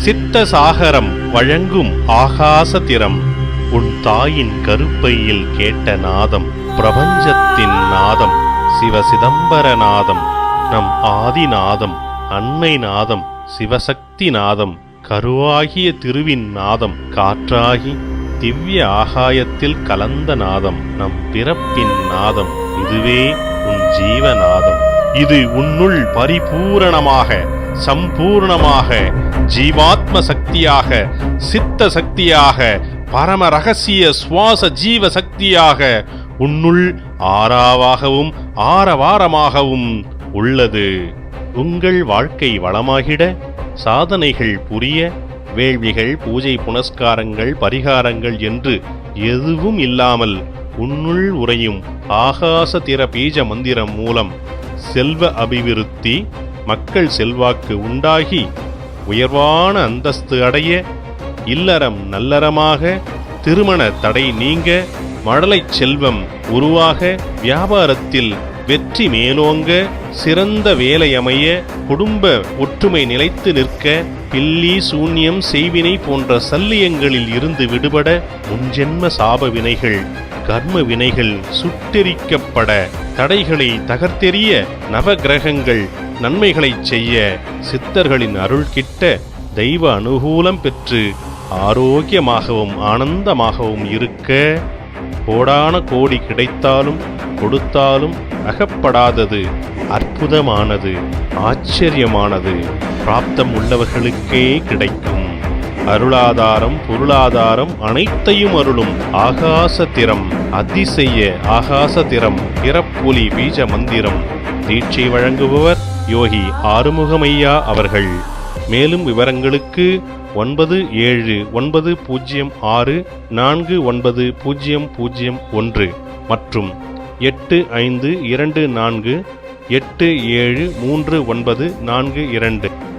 சித்த சாகரம் வழங்கும் ஆகாசதிரம். உன் தாயின் கருப்பையில் கேட்ட நாதம் பிரபஞ்சத்தின் நாதம், சிவசிதம்பர நாதம், நம் ஆதிநாதம், அன்னை நாதம், சிவசக்தி நாதம், கருவாகிய திருவின் நாதம், காற்றாகி திவ்ய ஆகாயத்தில் கலந்த நாதம், நம் பிறப்பின் நாதம். இதுவே உன் ஜீவநாதம். இது உன்னுள் பரிபூரணமாக சம்பூர்ணமாக ஜீவாத்ம சக்தியாக, சித்த சக்தியாக, பரம ரகசிய சுவாச ஜீவ சக்தியாக உன்னுள் ஆறாவாகவும் ஆரவாரமாகவும் உள்ளது. உங்கள் வாழ்க்கை வளமாகிட, சாதனைகள் புரிய, வேள்விகள், பூஜை, புனஸ்காரங்கள், பரிகாரங்கள் என்று எதுவும் இல்லாமல் உன்னுள் உறையும் ஆகாசதிர பீஜ மந்திரம் மூலம் செல்வ அபிவிருத்தி, மக்கள் செல்வாக்கு உண்டாகி, உயர்வான அந்தஸ்து அடைய, இல்லறம் நல்லறமாக, திருமண தடை நீங்க, மழலைச் செல்வம் உருவாக, வியாபாரத்தில் வெற்றி மேலோங்க, சிறந்த வேலை அமைய, குடும்ப ஒற்றுமை நிலைத்து நிற்க, பில்லி சூன்யம் செய்வினை போன்ற சல்லியங்களில் இருந்து விடுபட, முன்ஜென்ம சாப வினைகள் கர்ம வினைகள் சுட்டெரிக்கப்பட, தடைகளை தகர்த்தெறிய, நவகிரகங்கள் நன்மைகளைச் செய்ய, சித்தர்களின் அருள் கிட்ட, தெய்வ அனுகூலம் பெற்று ஆரோக்கியமாகவும் ஆனந்தமாகவும் இருக்க, கோடான கோடி கிடைத்தாலும் கொடுத்தாலும் அகப்படாதது அற்புதமானது, ஆச்சரியமானது பிராப்தம் உள்ளவர்களுக்கே கிடைக்கும். அருளாதாரம் பொருளாதாரம் அனைத்தையும் அருளும் ஆகாசதிரம், அதிசய ஆகாசதிரம், பிறப்புலி பீஜ மந்திரம். தீட்சை வழங்குபவர் யோகி ஆறுமுகமையா அவர்கள். மேலும் விவரங்களுக்கு 9790649001 மற்றும் 8524873942.